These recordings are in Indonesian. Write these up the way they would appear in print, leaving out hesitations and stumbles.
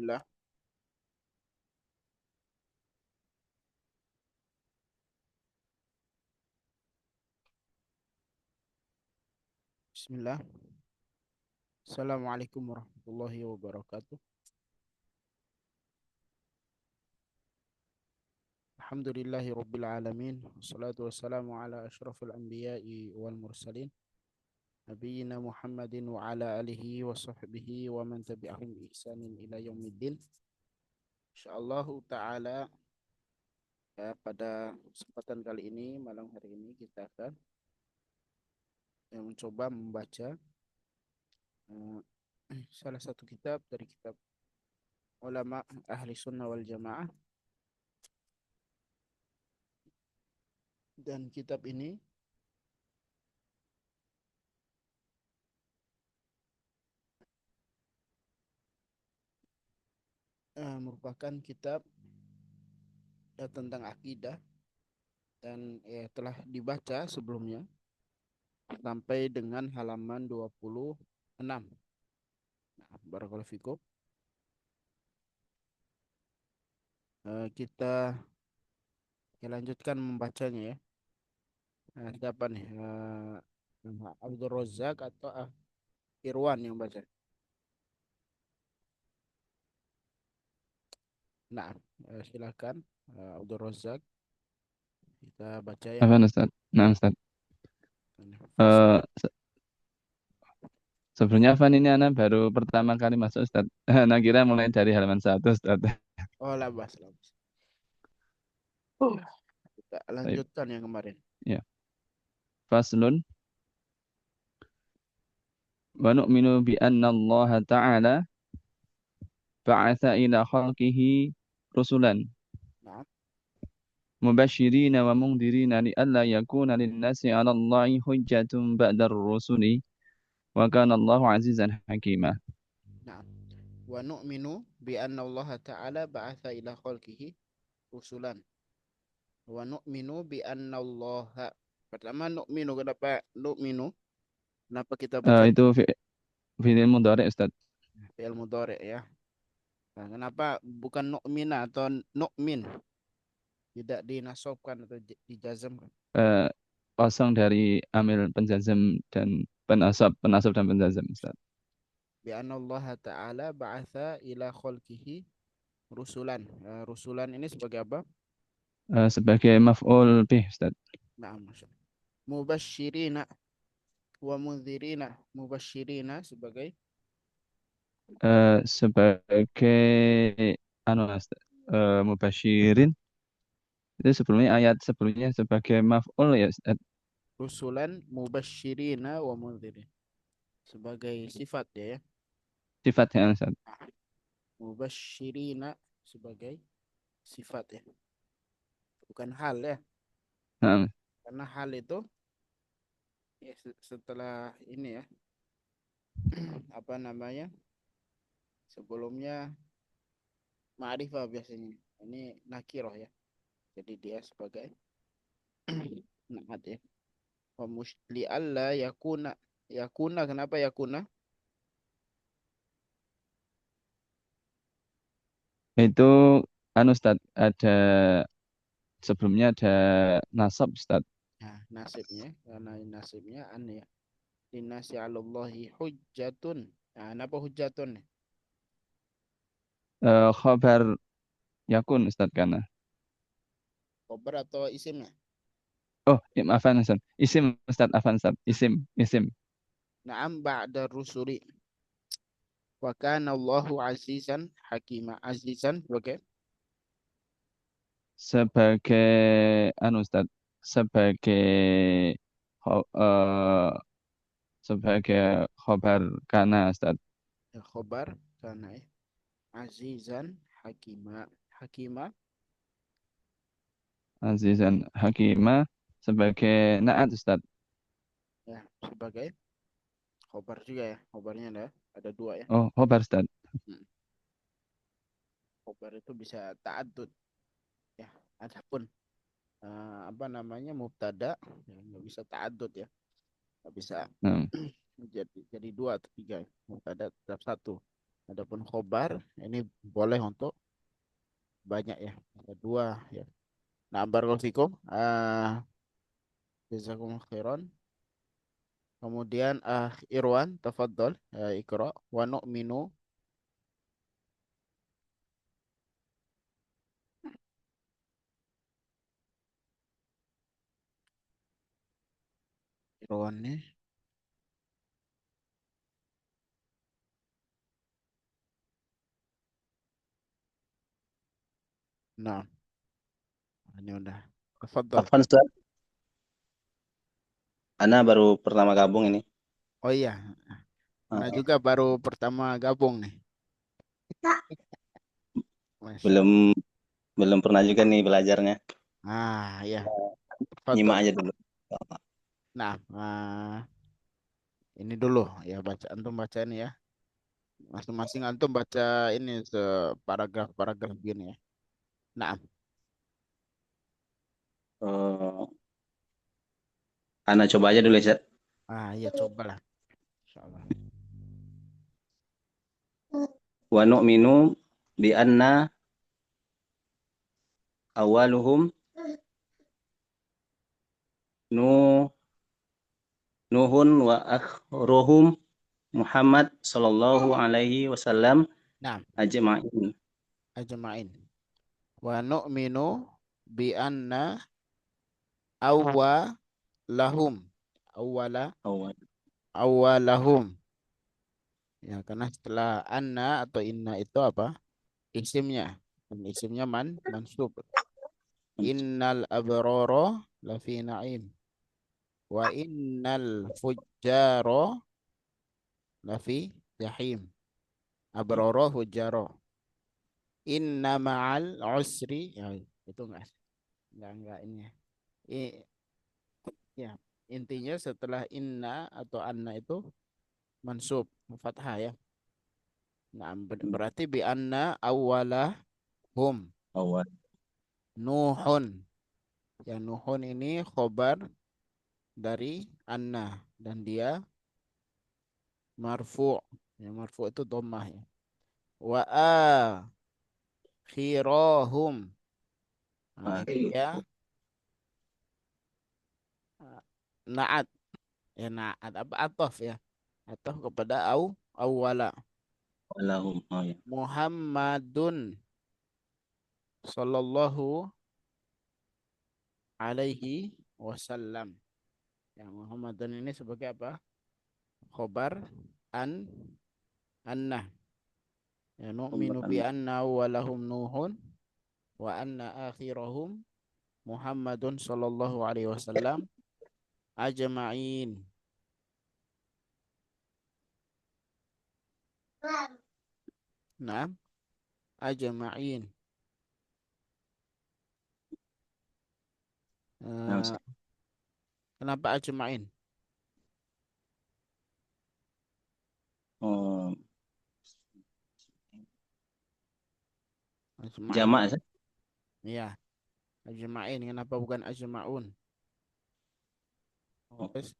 Bismillah. Bismillah. Assalamualaikum warahmatullahi wabarakatuh. Alhamdulillahi rabbil alamin. Wassalatu wassalamu ala asyrafil anbiya'i wal mursalin. Nabiyyina Muhammadin wa ala alihi wa sahbihi wa man tabi'ahum bi ihsanin ila yaumiddin. Insyaallah ta'ala pada kesempatan kali ini, malam hari ini kita akan mencoba membaca eh, salah satu kitab dari kitab ulama ahli sunnah wal jamaah, dan kitab ini merupakan kitab tentang akidah dan telah dibaca sebelumnya sampai dengan halaman 26. Nah, barakallahu fikum. Kita lanjutkan membacanya ya. Nah, siapa nih? Abdul Razak atau Irwan yang baca? Nah, silakan Abdul Razak, kita baca ya. Apa Ustaz? Nah Ustaz, Fasl. Se- sebenarnya Van ini anak baru pertama kali masuk Ustaz. Nah kira mulai dari halaman 1 Ustaz. Oh, labas, labas. Oh. Kita Baik, lanjutkan yang kemarin. ya. Faslun wa nu'minu bi anna Allah Ta'ala ba'atha ila khalqihi rusulan Nah, mubashirina wa mungdirina li alla yakuna lin-nasi 'ala Allahi hujjatun ba'da ar-rusuli wa kana Allahu 'azizan hakima. nah. Wa nu'minu bi anna Allah Ta'ala ba'atha ila khalqihi rusulan. Wa nu'minu bi anna Allah. Pertama nu'minu, kenapa nu'minu? Kenapa kita baca Itu fi'il mudhari' Ustaz. fi'il mudhari ya? Nah, kenapa bukan nu'mina atau nu'min? Tidak dinasobkan atau dijazamkan. Eh, Kosong dari amil penjazam dan penasab dan penjazam Ustaz. Bi anna Allah Ta'ala ba'atha ila khalqihi rusulan. Rusulan ini sebagai apa? Sebagai maf'ul bih Ustaz. Nah, masya Allah. Mubashirina wa munzirina. Mubashirina sebagai Sebagai anu Ustaz, mubasyirin itu sebelumnya ayat sebelumnya sebagai maf'ul ya Ustaz. rusulan mubashirina wa munzirin. Sebagai sifat ya. Sifatnya Ustaz. Nah, mubashirina sebagai sifat ya. Bukan hal ya. Nah, Karena hal itu ya, setelah ini ya, apa namanya, sebelumnya ma'rifah biasanya. Ini nakiroh ya. Jadi dia sebagai naat ya. Wa li alla yakuna. Yakuna, kenapa yakuna? itu anu Ustaz, ada sebelumnya ada nasab Ustaz. Nah, nasibnya, karena nasibnya an ya. Linnasi 'alallahi hujjatun. Nah, kenapa hujjatun nih? Khabar yakun Ustaz karena. Khobar atau isimnya? Oh, ya, maafan Ustaz. Isim Ustaz, afan Ustaz. Isim. Na'am ba'da rusuli. Wa kana Allahu azizan hakima. Azizan sebagai Sebagai anu Ustaz, sebagai kho- eh, sebagai khabar kana Ustaz. khobar, karena ya. Azizan hakima. Hakima Azizan Hakimah sebagai naat Ustaz. ya, sebagai khobar juga ya. Khobarnya ada dua ya. Oh, khabar Ustaz. Hmm. Khobar itu bisa ta'addud ya. Adapun apa namanya, mubtada ya, nggak bisa ta'addud ya. Nggak bisa Nah, jadi dua atau tiga ya. Mubtada tetap satu. Adapun khobar ini boleh untuk banyak ya. Ada dua ya. Nah, barakallahu fikum. Jazakumullah khairan. Kemudian Irwan, tafadhol, Iqra wa nu'minu. Irwan nih. Nah, ini udah. Tafadhol. Afwan Ustaz, Ana baru pertama gabung ini. Oh iya, Ana Ah, juga baru pertama gabung nih. Masya Allah. belum belum pernah juga nih belajarnya. Ya, Nyimak tafadhol. aja dulu. Nah, ini dulu ya, baca antum baca ini ya. Masing-masing antum baca ini separagraf-paragraf gini ya. Nah, Eh, Ana coba aja dulu ya, Ustaz. ya cobalah. Insya Allah. Wa nu'minu bi anna awaluhum nu Nuhun wa akhiruhum Muhammad sallallahu alaihi wasallam Nah, ajma'in. ajma'in. Wa nu'minu bi anna awwalahum. Awwala Awal. awwalahum. Ya, karena setelah anna atau inna itu apa? Isimnya. Dan isimnya mansub. Innal abrara lafi na'im. Wa innal fujjara lafi jahim. Abrara fujjara. Inna ma'al usri. Ya, itu enggak ini ya. Ya, intinya setelah inna atau anna itu mansub fathah ya. Nah, berarti bi anna awwalahum Awal. Nuhun. Ya, Nuhun ini khobar dari anna dan dia marfu. Ya, marfu itu dhammah ya. Wa akhirahum. Nah, ini dia uh, naat. Ya, naat apa atof ya. Atof kepada awwala. Walahum. Oh, ya. Muhammadun sallallahu alaihi wasallam. Ya, Muhammadun ini sebagai apa? Khobar an anna. Ya, nu'minu bi anna walahum nuhun wa anna akhirahum Muhammadun sallallahu alaihi wasallam ajma'in. Nah, ajma'in. Nah, Eh, Ustaz. kenapa ajma'in? Oh, Ajma'in. jamak Ustaz. Iya, ajma'in. Kenapa bukan ajma'un? Oh, Terus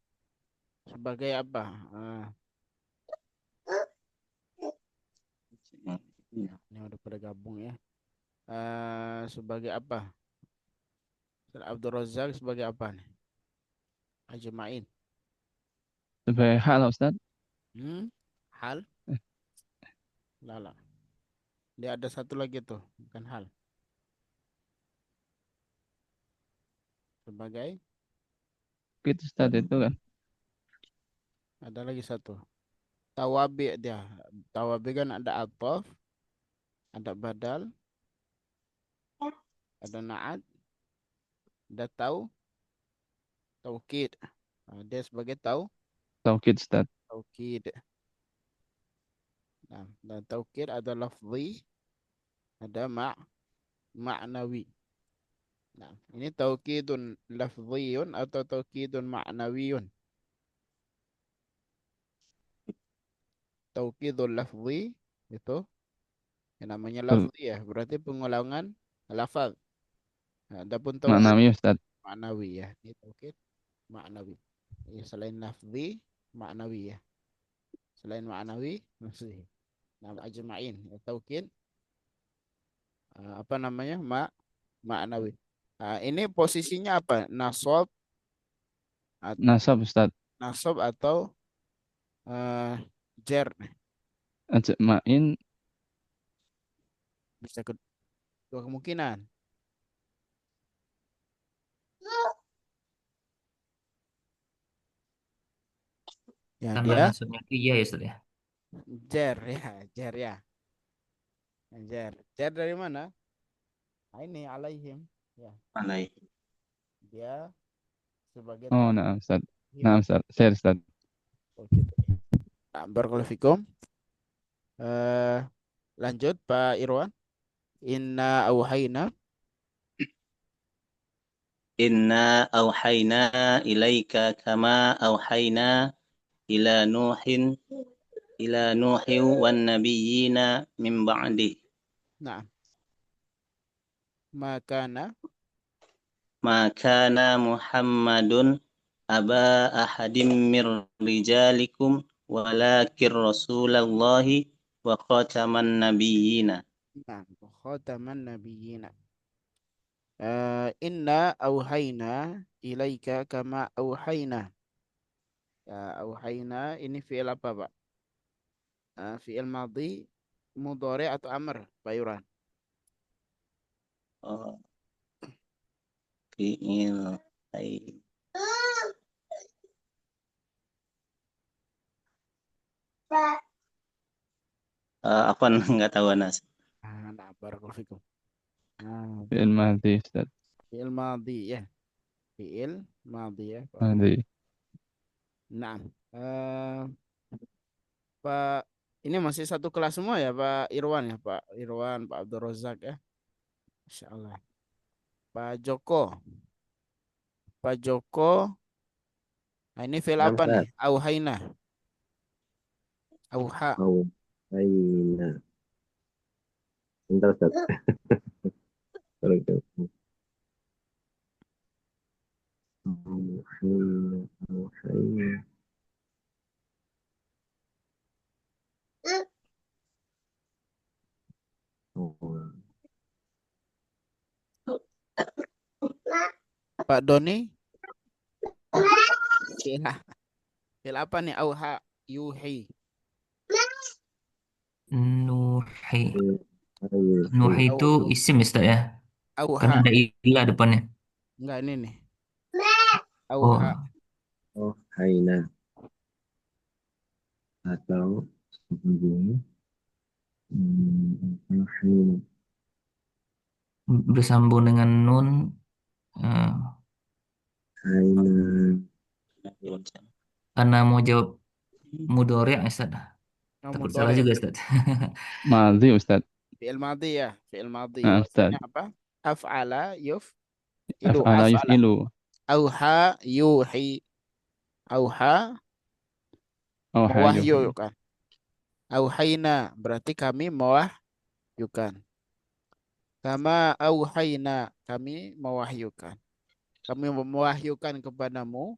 sebagai apa? Ya, ini udah pada gabung ya. Sebagai apa? Ustaz Abdul Razak sebagai apa nih? Ajma'in. Sebagai hal Ustaz. Hmm? Hal? Lala. Dia ada satu lagi tuh, bukan hal. Sebagai Gitu Ustaz itu kan. ada lagi satu. Tawabi dia. Tawabi kan ada atof, ada badal, ada naat, ada taukid. Nah, dia sebagai Taukid Ustaz. taukid. Nah, dan taukid ada lafzi, ada ma'nawi. Nah, ini taukidun lafziyun atau taukidun ma'nawiyun. Taukidul lafzi itu yang namanya Betul. lafzi ya, berarti pengulangan lafaz. Nah, adapun taukid Maknanya Ustaz. maknawi ya. Ini taukid maknawi. Ya, selain lafzi maknawi ya. Selain maknawi lafzi. Nah, ajma'in. Ya, taukid apa namanya? Ma'nawi. Ini posisinya apa? At- Nasab Ustaz. nasab atau eh, jar nih. Ajma'in. Bisa kedua kemungkinan. Ya, Tambah dia nasabnya itu iya ya Ustaz ya. jar ya, jar ya. Jar. Jar dari mana? Nah, ini alaihim. Ya, Alaihi. dia sebagai Oh, tambahan. nah Ustaz. Nah Ustaz. Saya Ustaz. Oh, gitu. Nah, barakallahu fikum. Eh, lanjut Pak Irwan. Inna auhayna. Inna auhayna ilaika kama auhayna ila Nuhin wan nabiyyina min ba'di. Nah, makana. Ma kana Muhammadun aba ahadim mir rijalikum walakin rasulallahi wa khataman nabiyyina. Nah, khataman nabiyina. Inna auhayna ilaika kama auhayna. Ya, auhayna ini fi'il apa, Pak? Fi'il madhi, mudhari atau amr, Pak Irwan? Oh, fi'il ay. Apa nggak tahu Anas. Nah, barakallahu fikum. Nah, Fi'il madhi Ustaz. fi'il madhi ya. Fi'il madhi ya, Pak. Madhi. Nah, Pak, ini masih satu kelas semua ya, Pak Irwan ya, Pak Irwan, Pak Abdul Razak ya. Masya Allah. Pak Joko, Pak Joko. Nah, ini fil Nah, apa nih? Ustaz. Auhayna, auha. Oh, baik. Bentar, Ustaz. Sorry. Auhayna. Oh, Pak Doni, fil, fil apa nih? Auha, yuhi, Nuhi. Nuhi baik. itu au, isim ya Ustaz ya. Karena auha. ada ilah depannya. Enggak ini nih. Oh, Auha. Oh, Haina. Atau sebelumnya. Haina. bersambung dengan nun. eh, Haina. karena mau jawab mudhari ya Ustaz. Yang Takut salah mudhari. juga Ustaz. Madhi Ustaz. Fi'il madhi ya, fi'il madhi. Nah Ustaz. Wazannya apa? Af'ala, ilu, Af'ala af'ala. yuf'ilu. Auha, yuhi, auha, Oh, hayuhi. mewahyukan. Auhayna, berarti kami mewahyukan. Kama auhayna, kami mewahyukan. Kami mewahyukan kepadamu,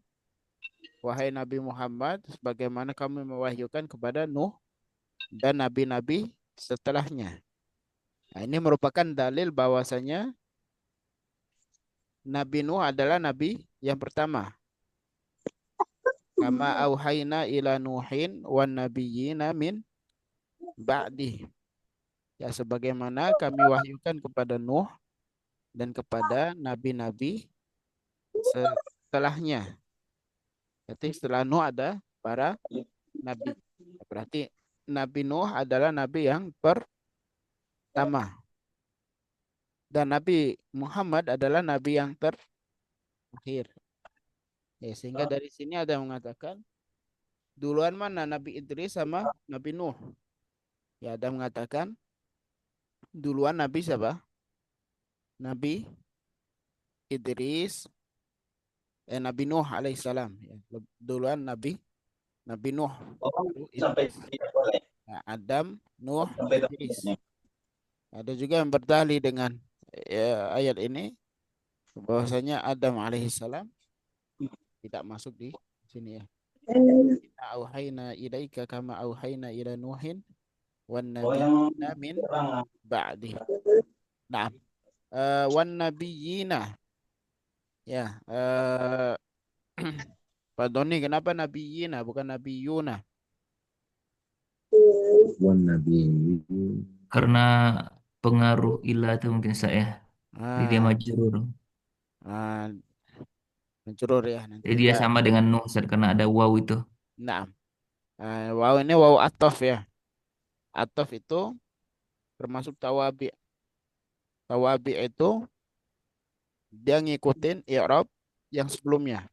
wahai Nabi Muhammad, sebagaimana kami mewahyukan kepada Nuh dan nabi-nabi setelahnya. Nah, ini merupakan dalil bahwasanya Nabi Nuh adalah nabi yang pertama. Kama auhayna ila Nuhin wan nabiyyina min ba'di. Ya, sebagaimana kami wahyukan kepada Nuh dan kepada nabi-nabi setelahnya. Berarti setelah Nuh ada para nabi. Berarti Nabi Nuh adalah nabi yang pertama. Dan Nabi Muhammad adalah nabi yang terakhir. Ya, sehingga dari sini ada yang mengatakan duluan mana Nabi Idris sama Nabi Nuh. Ya, ada yang mengatakan duluan Nabi siapa? Nabi Idris, Nabi Nuh alaihissalam. Ya, duluan Nabi Nuh, Oh, baru sampai Idris. tidak boleh. Ya, Adam, Nuh, Sampai Idris. Ada juga yang berdalih dengan ayat ini bahwasanya Adam alaihissalam tidak masuk di sini ya. Inna auhayna ilaika kama auhayna ila Nuhin wan Oh, yang nabiyina min terang. ba'di. Nah, wan nabiyina ya. Pak Doni, kenapa nabiyina bukan nabiyuna? Wan Nabi. Karena pengaruh ilah itu mungkin saya. Jadi dia Ah, majrur. ah, Majrur ya nanti Jadi dia kita. sama dengan Nuh Ustaz, karena ada waw itu. Nah, waw ini waw atof ya. Atof itu termasuk tawabi. Tawabi itu dia ngikutin i'rab yang sebelumnya.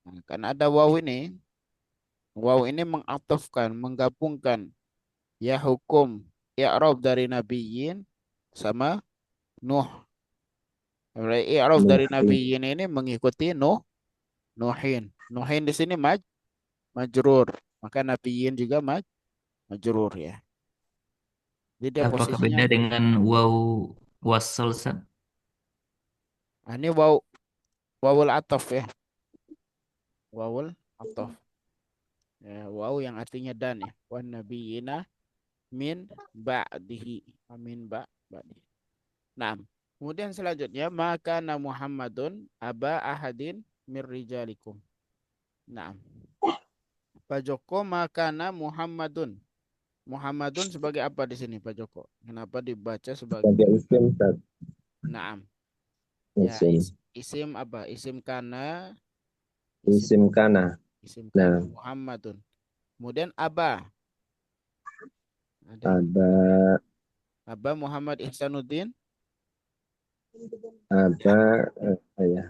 Nah, karena ada waw ini mengatofkan, menggabungkan ya hukum i'rab dari nabiyyin sama Nuh. I'rab dari Nuhin. nabiyyin ini mengikuti Nuhin. Nuhin di sini majrur. Maka nabiyyin juga majrur ya. Jadi dia Apakah posisinya. beda dengan waw wasal Ustaz? Ini wawul atof ya. Wawul atof. Ya, waw yang artinya dan ya. Wan nabiyina min ba'dihi. Amin ba'dihi. Nah, kemudian selanjutnya maka na Muhammadun aba ahadin mir rijalikum. Nah, Pak Joko makana Muhammadun. Muhammadun sebagai apa di sini Pak Joko? Kenapa dibaca sebagai Sebagai isim Ustaz. Naam? Ya, Isim. isim apa? Isim kana, Isim kana. isim kana Nah, Muhammadun. Kemudian aba. Ada aba Aba Muhammad Ihsanuddin. aba ya.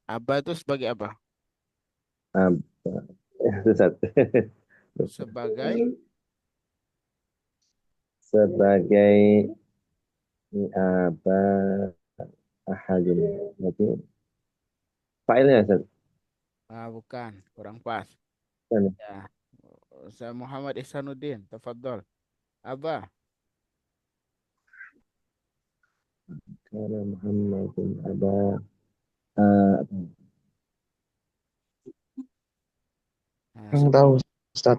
Aba itu sebagai apa? Aba Ustaz. Sebagai Sebagai aba ahadin. Berarti failnya Ustaz. bukan, kurang pas. Kan? Ya, saya Muhammad Ihsanuddin, tafadhol. Aba, Kana Muhammadun aba uh, nah, Yang tahu Ustaz.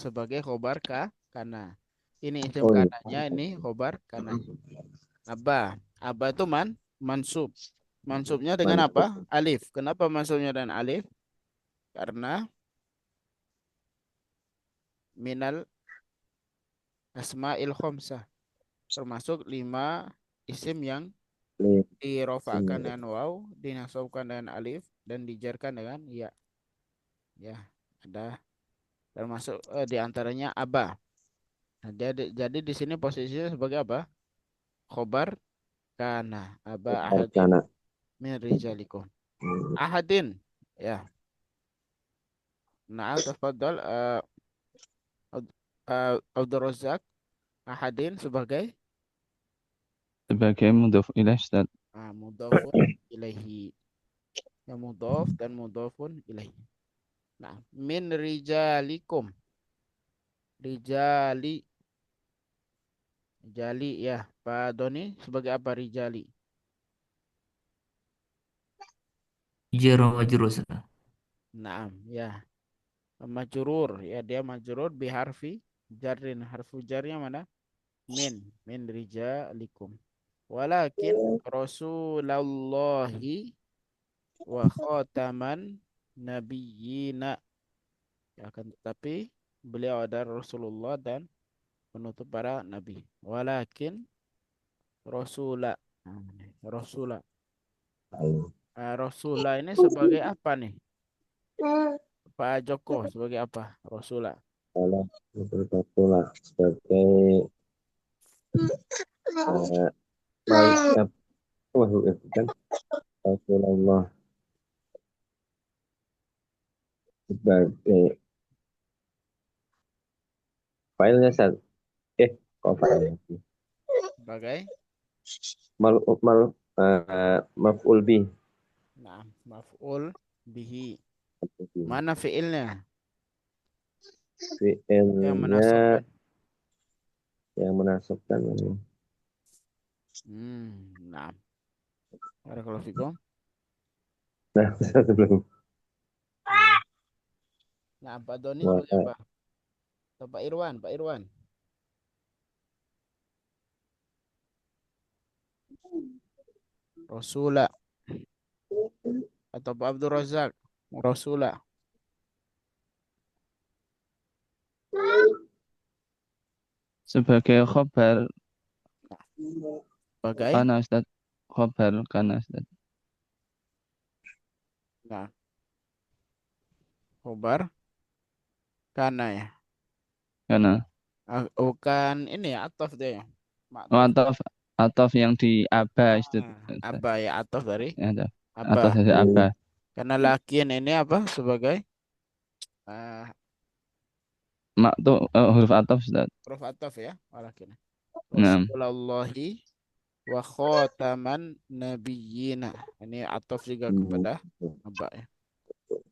sebagai khobar karena ini isim Oh iya. kananya, ini khobar kananya. Aba, aba itu mansub. Mansubnya dengan Mantap. apa? Alif. Kenapa mansubnya dengan alif? Karena minal asma'il khomsah. Termasuk 5 isim yang dirofakkan dengan waw, dinasobkan dengan alif, dan dijarkan dengan ya. Ya, ada termasuk di antaranya aba. Nah, jadi di sini posisinya sebagai apa? Khobar kana aba ahadin Kana. min rijalikum. Ahadin ya. Nah, tafadhal Abdul Razak. Ahadin sebagai sebagai mudhof ilaih Ustaz. mudhafun ilaihi. Ya, mudhaf dan mudhafun ilaihi. Nah, min rijalikum. Rijali. Rijali ya. Pak Doni sebagai apa rijali? Jar wa majrur Ustaz. Naam ya. Majrur ya, dia majrur biharfi jarrin. Harfu jarnya mana? Min rijalikum. Walakin Rasulullahi wa khataman nabiyyina. Ya, akan tetapi beliau adalah Rasulullah dan penutup para nabi. Walakin Rasula. Rasula. Rasula ini sebagai apa nih? Pak Joko sebagai apa? Rasula. Kalau betul sebagai uh, malaikat kan Rasulullah sebagai filenya Ustaz. Kok filenya sih? Sebagai Mal mal maf'ul bi. nah, maf'ul bihi. Mana fiilnya? Yang Fi'ilnya menasabkan. yang menasabkan Nah. Barakallahu fikum. nah sebelum Hmm. Nah, Pak Doni sebagai apa? Atau Pak Irwan, Pak Irwan. Rasula. Atau Pak Abdul Razak. Rasula. Sebagai khobar Sebagai. kana Ustaz. Khobar kana Ustaz. Nah. Khobar. Kana ya. Kana. Bukan ini ya, atof deh. Oh, Maktuf. ataf yang di aba Ustaz. Aba ya, atof dari Ya, ataf aba. dari aba. Karena lakin ini apa sebagai Huruf ataf Ustaz. huruf atof ya, lakin. Nah. Rasulullahi wa khataman nabiyina. Ini atof juga kepada aba ya.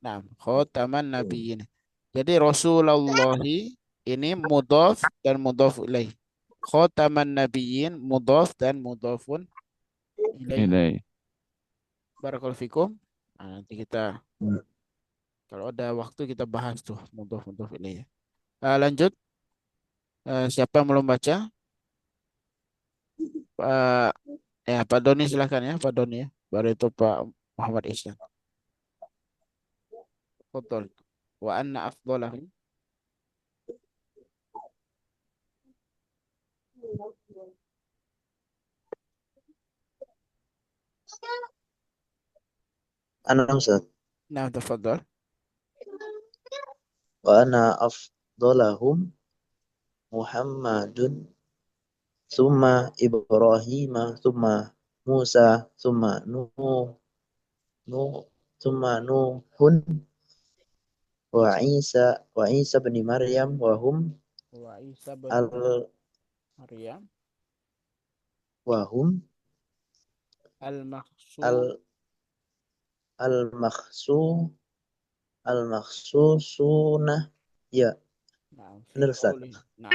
Nah, khataman nabiyina. Jadi Rasulullahi ini mudhaf dan mudhaf ilaih. Khataman nabiyyin mudhaf dan mudhafun ilaih. Ilai. Barakallahu fikum. Nah, nanti kita kalau ada waktu kita bahas tuh mudhaf ilaih. Lanjut. Siapa yang belum baca? Pak Pak Doni silakan ya, Pak Doni ya. Baru itu Pak Muhammad Ihsan. Betul. Wa anna afdalahum. أنا أستاذ Nah, tafadhal. وأنا أفضلهم محمد ثم إبراهيم ثم موسى ثم نوح ثم نوح وعيسى بن مريم Wa Isa bin ال Maryam وهم al-makhsu ال المخصو المخصوصون يا Nah, fi benar Ustaz. qawli. Nah.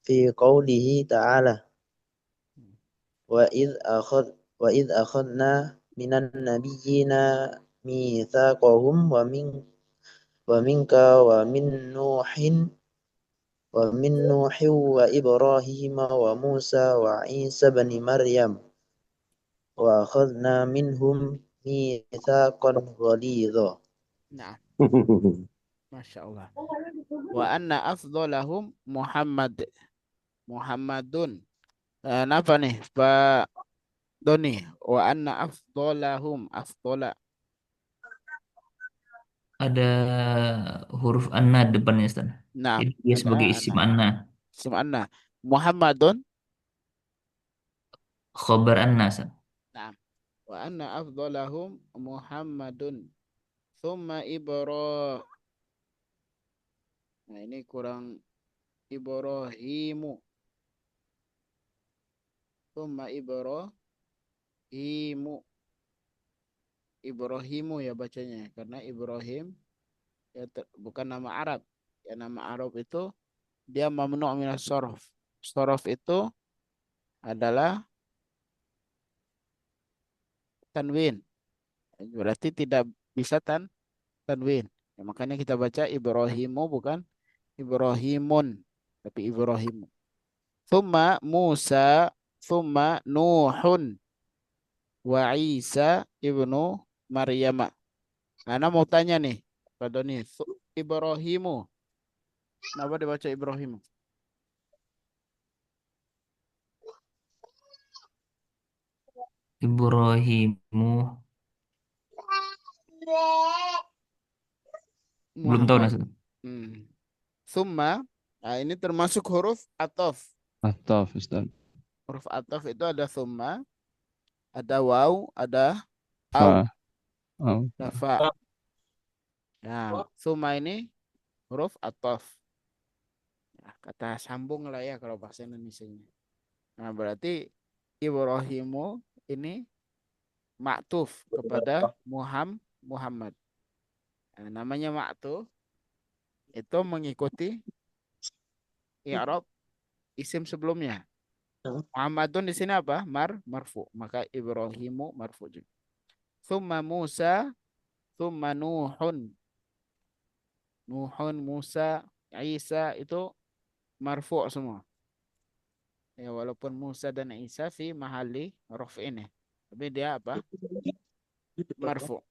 في قوله تعالى وإذ أخذنا من النبيين ميثاقهم ومنك ومن نوح وإبراهيم وموسى وعيسى بن مريم وأخذنا منهم ميثاقا غليظا. Nah, Masya Allah. Wa anna afdolahum Muhammadun. Kenapa nih Pak Doni? Wa anna afdola. Ada huruf anna depannya Ustaz. Nah, Jadi dia sebagai ada isim anna. anna. Isim anna. Muhammadun. Khobar anna Ustaz. Nah, wa anna afdolahum Muhammadun. Thumma Ibrahim. Nah, ini kurang Ibrahimu. Thumma Ibrahimu ya bacanya, karena Ibrahim ya bukan nama Arab. Ya nama Arab itu dia mamnu' minas shorof. Shorof itu adalah tanwin. Berarti tidak bisa tanwin. Ya, makanya kita baca Ibrahimu bukan Ibrahimun, tapi Ibrahimu. Thumma Musa, thumma Nuhun, wa Isa ibnu Maryam. Ana mau tanya nih, Pak Doni, Ibrahimu. Kenapa dibaca Ibrahimu? Ibrahimu. Belum tahu Muhammad. Ustaz. Summa, nah ini termasuk huruf atof. Ataf Ustaz. Huruf atof itu ada summa, ada waw, ada au, Fa. Oh. ada fa. Nah, summa ini huruf atof. Nah, kata sambung lah ya kalau bahasa Indonesia-nya. Nah, berarti Ibrahimu ini maktuf kepada Muhammad. Nah, namanya maktuf itu mengikuti i'rab isim sebelumnya. Muhammadun di sini apa? Marfu. Maka Ibrahimu marfu juga. Thumma Musa, thumma Nuhun. Nuhun Musa, Isa itu marfu' semua. Ya, walaupun Musa dan Isa fi mahalli raf'in ya. Tapi dia apa? Marfu'.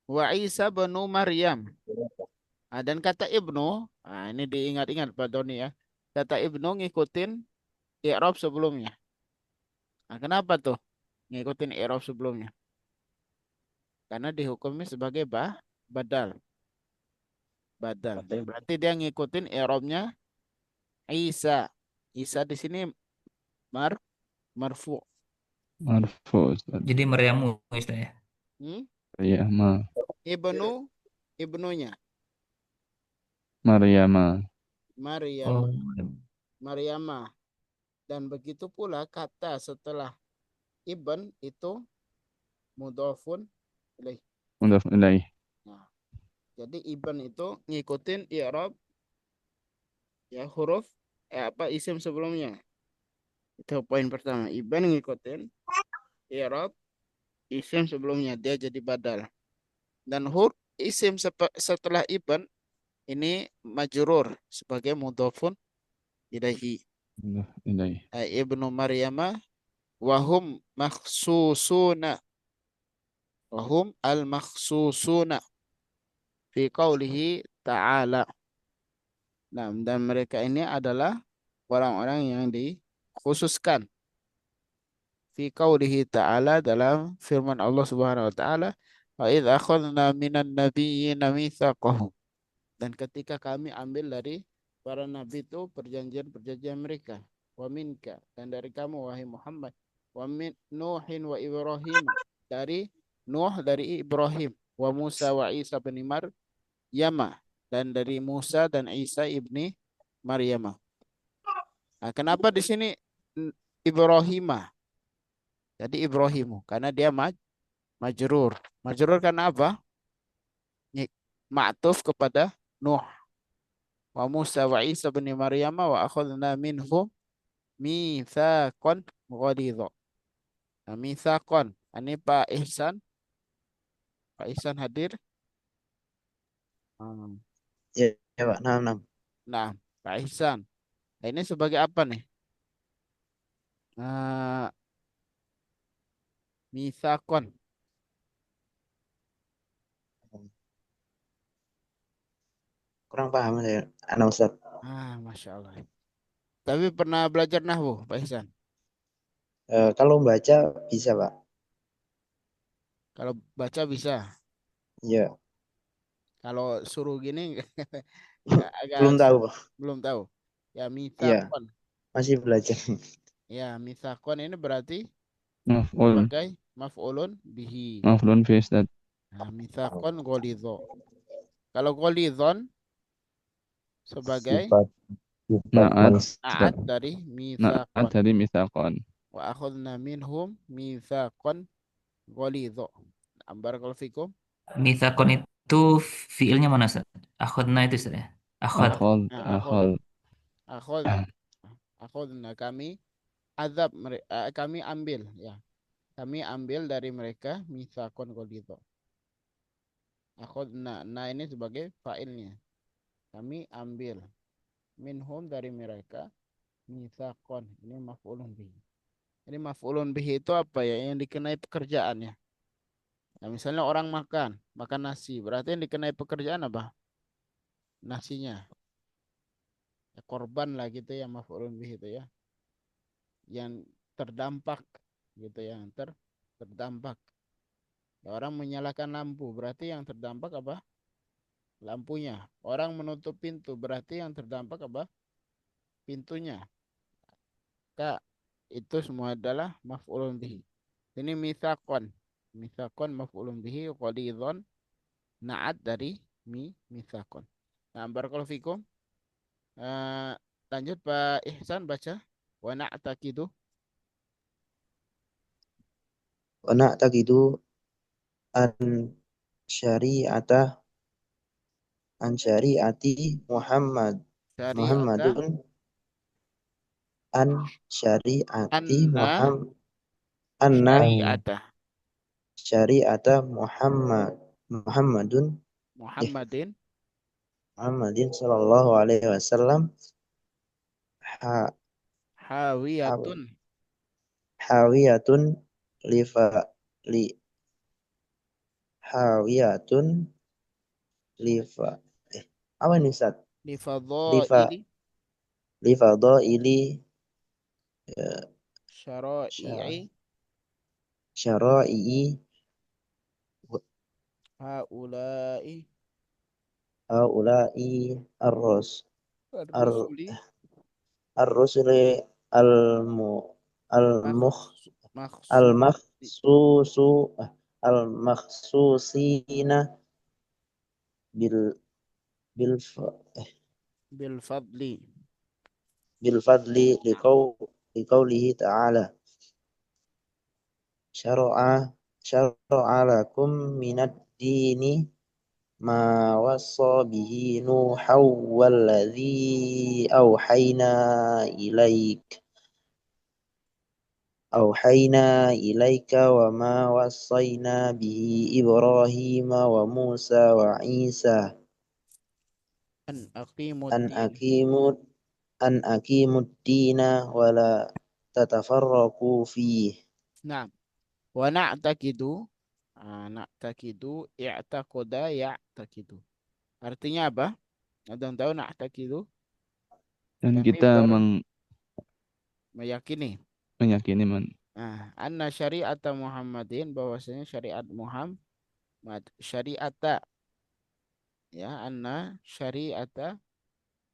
Wa Isa benu Maryam. Dan kata Ibnu, ini diingat-ingat Pak Doni ya. Kata Ibnu ngikutin i'rab sebelumnya. Kenapa tuh ngikutin i'rab sebelumnya? Karena dihukumi sebagai badal. Badal. Berarti dia ngikutin i'rabnya Isa. Isa di sini marfu. Marfu Ustaz. Jadi Maryamu Ustaz ya. Maryama. Ibnunya. Maryama. Maryam. Oh, Maryama. Dan begitu pula kata setelah ibn itu mudhafun ilaih. Mudhaf ilaih. Nah, jadi ibn itu ngikutin i'rab ya huruf isim sebelumnya. Itu poin pertama. Ibn ngikutin i'rab isim sebelumnya, dia jadi badal. Dan huruf isim setelah ibn ini majrur sebagai mudhafun ilaihi. Mudhaf ilaih. Ibnu Maryama wahum makhsusuna. Wahum al-makhsusuna fi qawlihi ta'ala. Nah, dan mereka ini adalah orang-orang yang dikhususkan fi qawlihi ta'ala, dalam firman Allah Subhanahu wa taala, wa idz akhadna minan nabiyyina mitsaqahum. Dan ketika kami ambil dari para nabi itu perjanjian-perjanjian mereka, wa minka, dan dari kamu wahai Muhammad, wa min Nuhin wa Ibrahim, dari Nuh, dari Ibrahim, wa Musa wa Isa bin Maryam, dan dari Musa dan Isa ibni Maryam. Nah, kenapa di sini Ibrahimah? Jadi Ibrahimu karena dia majrur. Majrur karena apa? Ma'tuf kepada Nuh. Wa Musa wa Isa bin Maryam wa akhadna minhum mitsaqan ghalidha. Nah, mitsaqan. Ini Pak Ihsan. Pak Ihsan hadir? Ya, ya Pak. Nah, Pak Ihsan. Nah, ini sebagai apa nih? Mitsaqan. Kurang paham saya, Ustaz. Masya Allah. Tapi pernah belajar nahwu, Pak Ihsan? Kalau baca bisa, Pak. Kalau baca bisa. Iya. Kalau suruh gini agak Belum tahu, Pak. belum tahu. Ya, Iya. mitsaqan. Masih belajar. Ya, mitsaqan ini berarti Maf'ul. sebagai maf'ulun bihi. Maf'ulun fi Ustaz. Nah, mitsaqan ghalidha. Kalau ghalidhon sebagai Na'at dari Na'at mitsaqan. dari mitsaqan. Wa akhadna minhum mitsaqan ghalidha. Barakallahu fikum. mitsaqon itu fiilnya mana Ustaz? Akhadna itu Ustaz ya. Akhad. Akhadna kami azab kami ambil ya. Kami ambil dari mereka mitsaqan ghalidha. Akhadna, nah ini sebagai fa'ilnya. Kami ambil minhum dari mereka mitsaqan. Ini maf'ulun bihi. Ini maf'ulun bihi itu apa ya? Yang dikenai pekerjaannya. Nah, misalnya orang makan nasi, berarti yang dikenai pekerjaan apa? Nasinya. Ya, korban lah gitu ya, maf'ulun bihi itu ya. Yang terdampak gitu ya, terdampak. Ya, orang menyalakan lampu, berarti yang terdampak apa? Lampunya. Orang menutup pintu, berarti yang terdampak apa? Pintunya. Kak, itu semua adalah maf'ulun bihi. Ini mitsaqan. Mitsaqan maf'ulun bihi ghalidhon na'at dari mitsaqan. Nah, barakallahu fikum. Lanjut Pak Ihsan baca. Wa na'taqidu. Wa na'taqidu an syari'ati Muhammadun an syari'ati syari'ata Muhammadin Muhammadin sallallahu alaihi wasallam ha, Hawiyatun. hawiyatun lifa li hawiyatun lifa apa ini Ustaz? Lifa Lifadhaili lifadaili syara'i'i syara'i haula'i haula'i ar-rus ar- ar-rusuli ar-rusuli al-mu al-mukh makhsus al-makhsusu al-makhsusina bil bil bil fadli. bil fadli liqaulihi ta'ala syara'a lakum minad dini ma wassa bihi nuhaw walladhi أوحينا إليك وما وصينا به إبراهيم وموسى وعيسى An aqimud أن din. أقيموا أن أقيموا الدين ولا تتفرقوا فيه. Nah, wa na'taqidu. Na'taqidu i'taqada ya'taqidu. Artinya apa? Ada yang tahu na'taqidu? Dan Kami kita meyakini. meyakini Anna syari'ata Muhammadin, bahwasanya syariat Muhammad, syari'ata, ya, anna syari'ata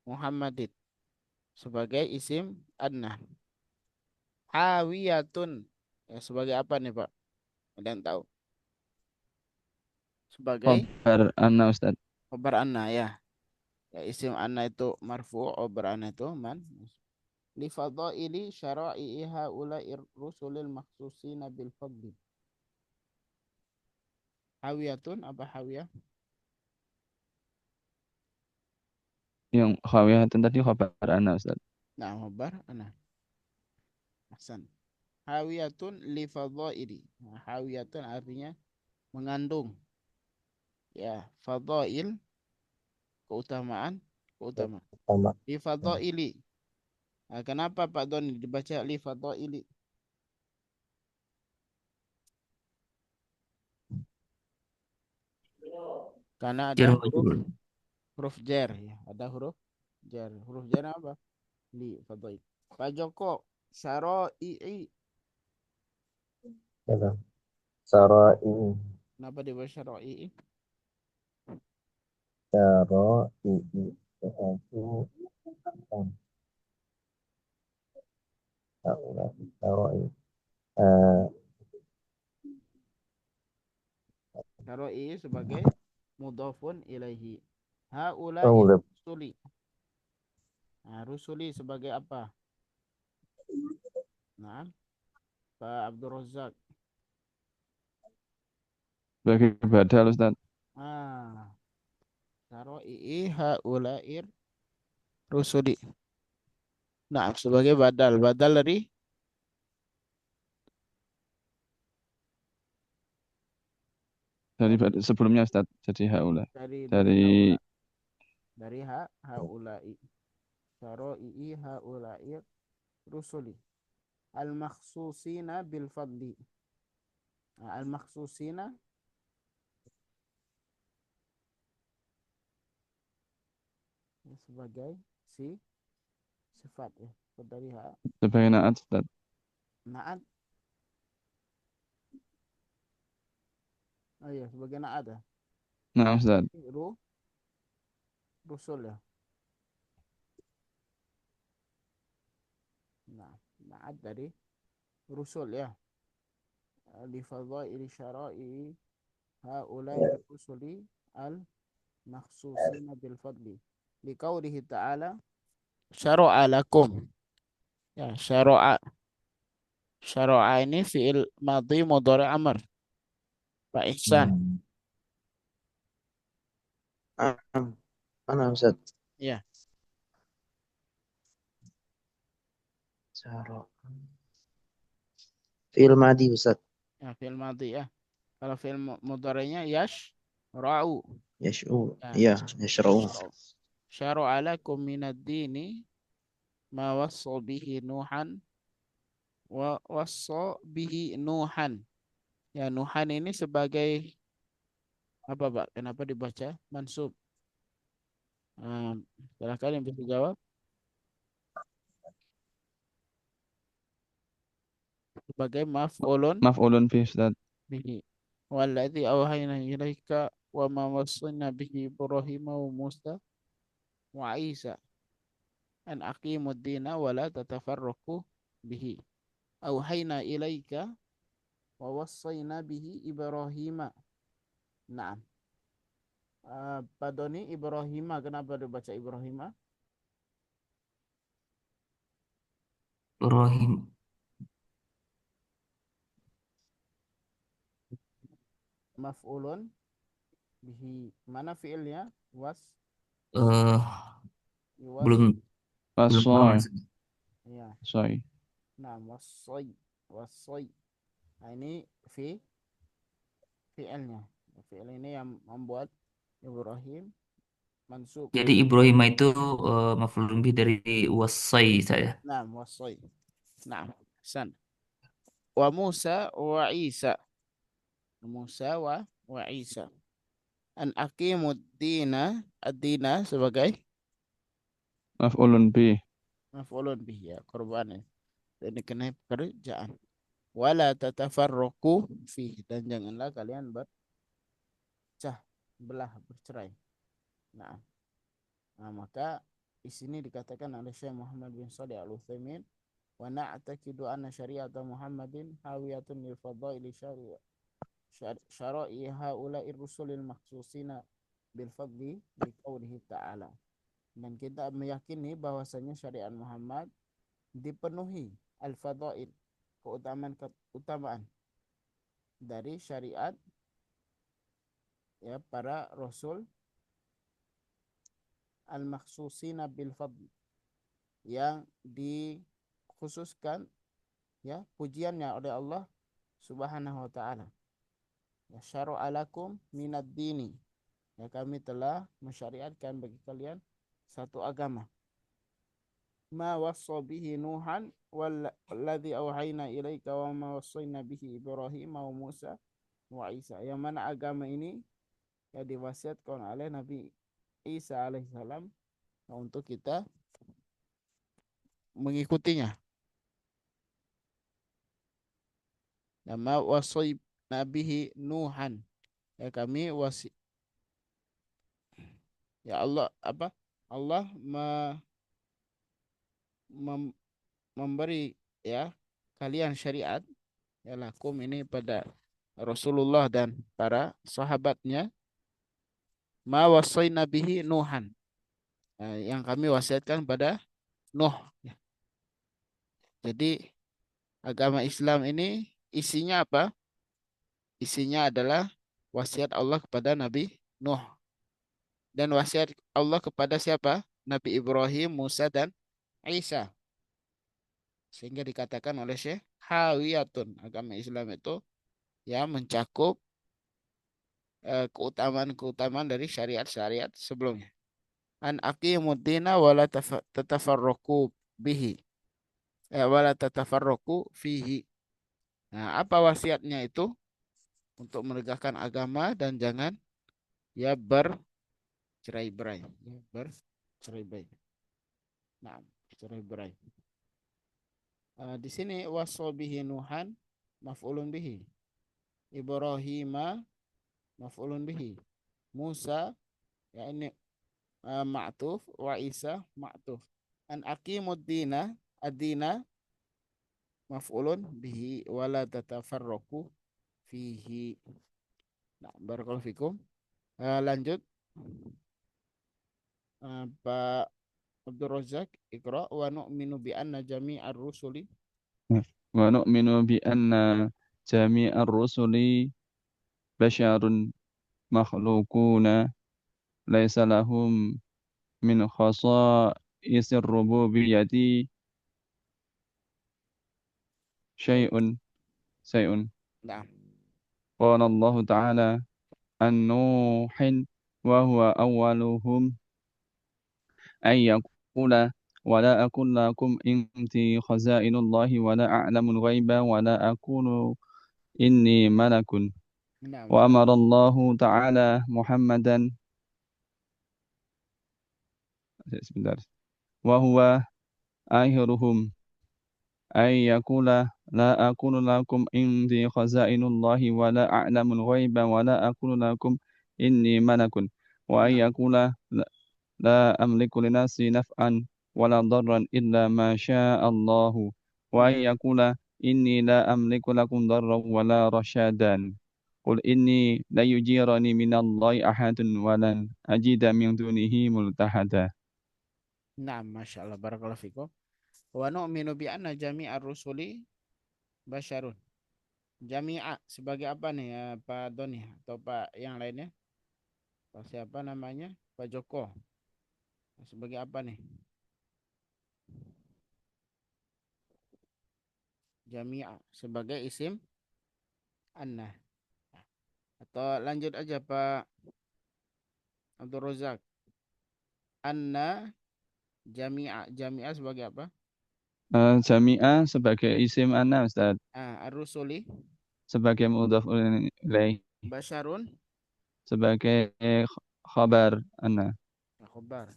Muhammadin sebagai isim anna. Hawiyatun, ya, sebagai apa nih Pak? Ada yang tahu? Sebagai khabar anna Ustaz. khabar anna, ya. Ya, isim anna itu marfu', khabar anna itu man. Li fadaili syara'i haula'ir rusulil makhsusina bil fadli. Hawiyatun, apa hawiyah? Yang khawiyatun tadi khabar anna Ustaz. Nah, khabar anna. Ahsan. Hawiyatun li fadaili. Hawiyatun artinya mengandung, ya, fadail, keutamaan. Li fadaili. Kenapa Pak Doni dibaca li fadaili? Karena ada Jar majrur. huruf jar, ya. Ada huruf jar. Huruf jar apa? Li fadail. Pak Joko, syara'i. Syara'i Kenapa dibaca syara'i? itu syara'i Syara'i sebagai mudhafun ilaihi. Haula mudhaf. rusuli. Rusuli sebagai apa? Nah, Pak Abdul Razak. Bagi badal Ustaz. Syara'i haula'ir rusuli. Nah, sebagai badal dari Sebelumnya Ustaz. Jadi haula. dari haula'i. Syara'i haula'i rusuli. Al-makhsusina bil fadli. Al-makhsusina sebagai sifat, ya. Dari Sebagai naat Ustaz. naat. Oh iya, sebagai naat, ya. Nah Ustaz. Rusul, ya. Nah, naat dari rusul, ya. Li fadhaili syara'i haula'i rusuli al-makhsusina bil fadli. Liqaulihi ta'ala syara'a lakum. Ya, syara'a. Syara'a ini fi'il madhi mudhari' amr. Pak Ihsan. Mana Ustaz? Ya. Fi'il madhi Ustaz. Ya, fi'il madhi, ya. Kalau fi'il mudhari'nya ra'u. Yash'u. Ya, Ya, yashra'u. syara'a lakum minad dini ma wassa bihi Nuhan wa wassa bihi Nuhan. Ya, Nuhan ini sebagai apa, Pak? Kenapa dibaca mansub? Silakan yang bisa jawab. Sebagai Maf'ulun fi Ustaz. bihi. Walladzi awhayna ilaika wa ma wassayna bihi Ibrahim wa Musa wa Isa an aqimud dina wa la tatafarraqu bihi. Awhayna ilaika wa wassayna bihi Ibrahim. Naam. Pak Doni, Ibrahim, kenapa dibaca Ibrahim? Ibrahim. Maf'ulun bihi. Mana fiilnya? Eh, Was. belum paham Wasoy. Ustaz. Ya. Soy. Nah, wasoy. Nah, ini fiilnya. Fiil ini yang membuat Ibrahim mansub. Jadi Ibrahim itu maf'ulun bih dari wasai saya. Nah, wasoy. Nah, san. Wa Musa wa Isa. Musa wa Isa. An aqimud dina, ad-dina sebagai Maf'ulun bih. maf'ulun bihi, ya, korban. Dan dikenai pekerjaan. Wala tatafarraqu fihi, dan janganlah kalian bercah belah, bercerai. Nah, maka di sini dikatakan oleh Syekh Muhammad bin Shalih Al-Utsaimin, wa na'taqidu anna syari'ata Muhammadin hawiyatun lil fadaili syara'i haula'ir rusulil makhsusina bil fadli bi qaulihi ta'ala. Dan kita meyakini bahwasanya syariat Muhammad dipenuhi al-fadail, keutamaan dari syariat ya para rasul al-makhsusina bil fadl, yang dikhususkan ya pujiannya oleh Allah Subhanahu wa taala. Ya, syara'a lakum minad dini, ya kami telah mensyariatkan bagi kalian satu agama. Ma wassa bihi Nuhan walladzi auhayna ilaika wa ma wassayna bihi Ibrahim wa Musa wa Isa. Yang mana agama ini ya diwasiatkan oleh Nabi Isa alaihissalam untuk kita mengikutinya. Nama wasoi nabihi Nuhan, ya kami ya Allah Allah memberi ya kalian syariat ya lakum ini pada Rasulullah dan para sahabatnya, ma wasoi nabihi Nuhan, yang kami wasiatkan pada Nuh. Ya. Jadi agama Islam ini isinya apa? Isinya adalah wasiat Allah kepada Nabi Nuh. Dan wasiat Allah kepada siapa? Nabi Ibrahim, Musa, dan Isa. Sehingga dikatakan oleh Syekh, hawiyatun. Agama Islam itu ya mencakup keutamaan-keutamaan dari syariat-syariat sebelumnya. An aqimuddina wala tatafarraqu bihi. Wala tatafarraqu fihi. Nah, apa wasiatnya itu? Untuk menegakkan agama dan jangan ya bercerai-berai. Ya, bercerai-berai. Nah, bercerai-berai. Di sini wasobihi Nuhan maf'ulun bihi. Ibrahima maf'ulun bihi. Musa ya ini ma'tuf, wa Isa ma'tuf. An aqimud dina ad-dina maf'ulun bihi wala tatafarraqu fihi. Nah, barakallahu fikum. Lanjut Pak Abdul Razak, Iqra wa nu'minu bi anna jami'ar rusuli. Wa nu'minu bi anna jami'ar rusuli basyarun makhluquna laisa lahum min khasa'isir rububiyyati syai'un. Nah, Qala Allah Ta'ala an Nuhin wa huwa awwaluhum أن يقول ولا أقول لكم عندي خزائن الله ولا أعلم الغيب ولا أقول إني ملك Nah, وأمر الله تعالى محمدا sebentar وهو آخرهم أن يقول لا أقول لكم عندي خزائن الله ولا أعلم الغيب ولا أقول لكم إني ملك وأن nah, يقول لا أملك لنفسي نفعا ولا ضرا إلا ما شاء الله وأن nah, يقول إني لا أملك لكم ضرا ولا رشادا قل إني لا يجيرني من الله أحد ولن أجد من دونه ملتحدا. nah, Masya Allah, barakallahu fikum. Wa nu'minu bi anna jami'ar rusuli basyarun. Jami'a sebagai apa nih ya, Pak Doni atau Pak yang lainnya? Pak siapa namanya? Pak Joko. Sebagai apa nih? Jami'a sebagai isim anna. Atau lanjut aja Pak Abdul Razak. Anna jami'a. Jami'a sebagai apa? Jami'ah sebagai isim ana Ustaz, Ar-rusuli sebagai mudhaf ilaih, basyarun sebagai khabar ana, khobar.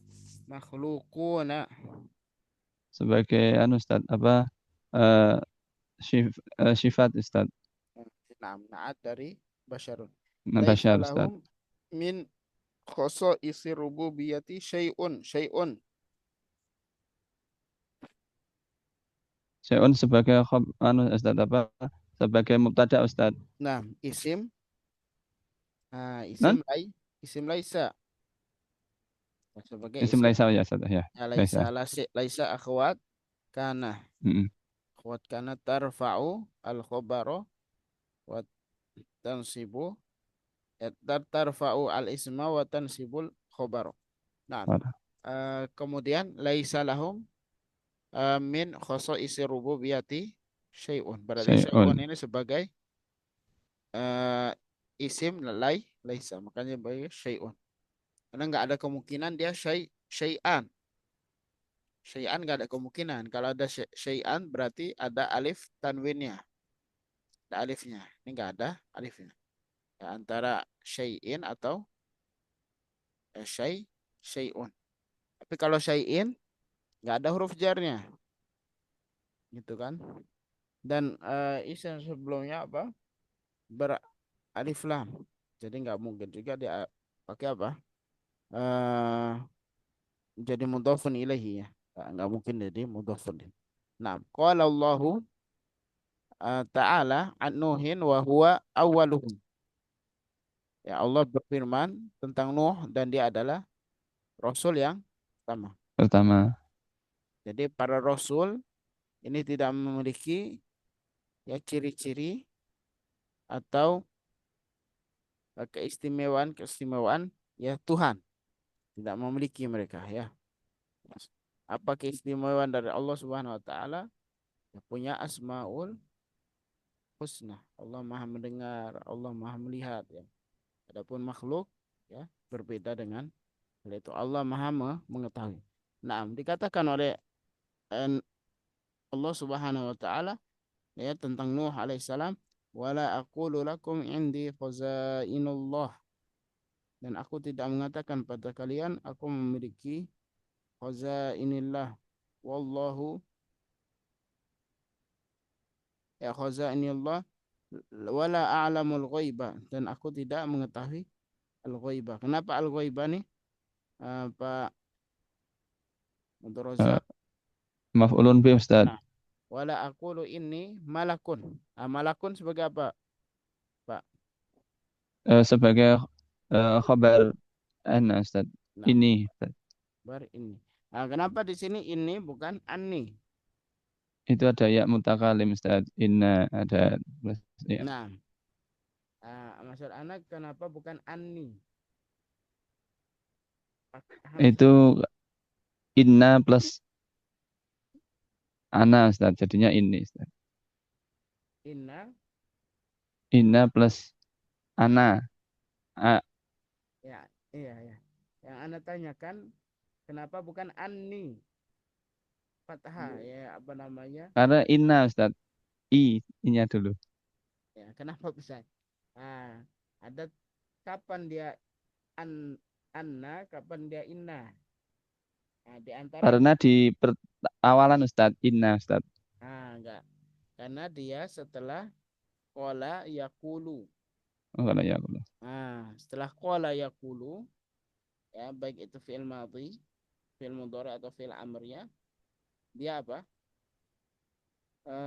Makhlukuna. sebagai anu Ustaz apa eh, sifat Ustaz, Naat dari basyarun. Laisa bashar Ustaz. lahum min khosoisi rububiyati syai'un. Syai'un. Syai'un sebagai anu Ustaz apa sebagai mubtada Ustaz. Nah, isim. Non? Isim laisa. Sebagai Isim isim. laisa ya Ustaz ya. Laisa. Laisa. Laisa akhwat kana. Mm-mm. Akhwat kana tarfa'u al-khobaro wa tansibu. Tarfa'u al-isma wa tansibul khobaro. Nah, kemudian laisa lahum min khosoisi rububiyati syai'un. Berarti syai'un Syai'un. ini sebagai isim laisa. Makanya sebagai syai'un. Karena nggak ada kemungkinan dia syai'an. Syai'an nggak ada kemungkinan. Kalau ada syai'an berarti ada alif tanwinnya. Ada alifnya. Ini nggak ada alifnya. Ya, antara syai'in atau syai'un. Tapi kalau syai'in nggak ada huruf jarnya. Gitu kan. Dan isim sebelumnya apa? Beralif lam. Jadi nggak mungkin juga dia pakai apa? Eh jadi mudhafun ilaihi ya. Nggak mungkin jadi mudhafun. Nah, qala Allahu ta'ala an Nuhin wa huwa awwaluhum. Ya Allah berfirman tentang Nuh dan dia adalah rasul yang pertama. Pertama. Jadi para rasul ini tidak memiliki ya ciri-ciri atau keistimewaan ya Tuhan. Tidak memiliki mereka ya. Apa keistimewaan dari Allah Subhanahu wa taala? Ya, punya asmaul husna. Allah Maha mendengar, Allah Maha melihat ya. Adapun makhluk ya berbeda dengan hal itu. Allah Maha mengetahui. Nah, dikatakan oleh Allah Subhanahu wa taala ya tentang Nuh alaihissalam, wala aqulu lakum indi khazainullah, dan aku tidak mengatakan pada kalian aku memiliki khazainillah, wallahu ya khazainillah wala a'lamul ghaiba, dan aku tidak mengetahui al-ghaibah. Kenapa al-ghaibah nih Pak Abdul Razak? Maf'ulun bi Ustaz. Nah, wala aqulu inni malakun. Malakun sebagai apa, Pak? Sebagai khabar ana Ustaz. Nah, Ini Ustaz. ini. Nah, kenapa di sini ini bukan ani? Itu ada ya mutakalim Ustaz. Inna ada ya. Nah, maksud anak kenapa bukan ani? Itu inna plus ana Ustaz. Jadinya ini Ustaz. Inna Inna plus ana. ya, iya ya. Yang anak tanyakan Kenapa bukan anni? Fathah ya, apa namanya? Karena inna Ustaz. I-nya dulu. Ya, kenapa bisa? Nah, ada kapan dia anna, kapan dia inna. Nah, di antara Karena di awalan Ustaz, inna Ustaz. enggak. Karena dia setelah qala yaqulu. Oh, kalau ya Allah. Nah, setelah qala yaqulu, ya baik itu fi'il madhi, fi'il mudhari atau fi'il amrnya, dia apa?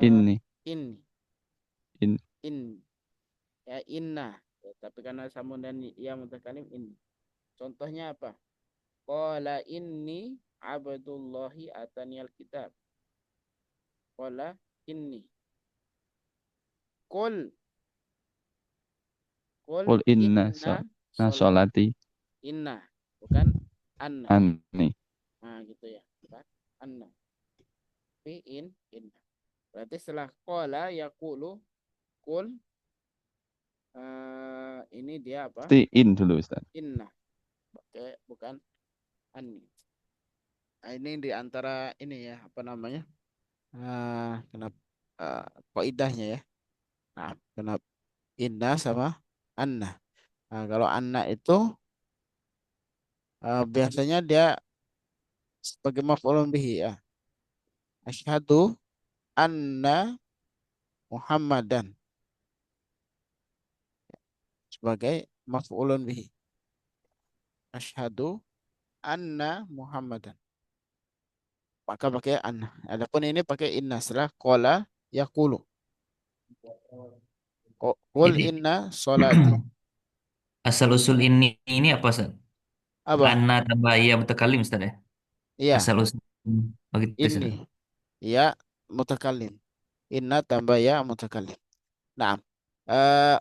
Ini. In, In. in, ya inna. Ya, tapi karena samun dan ya mutakalim in. Contohnya apa? Qala inni abdullahi ataniyal kitab. Qala inni. Qul Qul inna inna sholat. sholati Inna, bukan anna. anni. Nah, gitu ya. Bukan anna. Tapi inna. Berarti setelah qala yaqulu qul, ini dia apa? Pasti in dulu Ustaz. Inna. Oke, bukan anni. Nah, ini di antara ini ya, apa namanya? Kenapa kaidahnya ya. Nah, kenapa inna sama anna. Nah, kalau anna itu biasanya dia sebagai maf'ulun bihi ya. Asyhadu anna Muhammadan sebagai maf'ulun bihi. Asyhadu anna Muhammadan. Maka pakai anna. Adapun ini pakai inna setelah qala yaqulu. Qul Ini inna sholati. asal usul ini apa Ustaz? Apa? Anna tambah ya mutakalim Ustaz ya? Iya, Asal usul. Oh gitu ini Ustaz. ya mutakallim. Inna tambah ya mutakallim. Nah,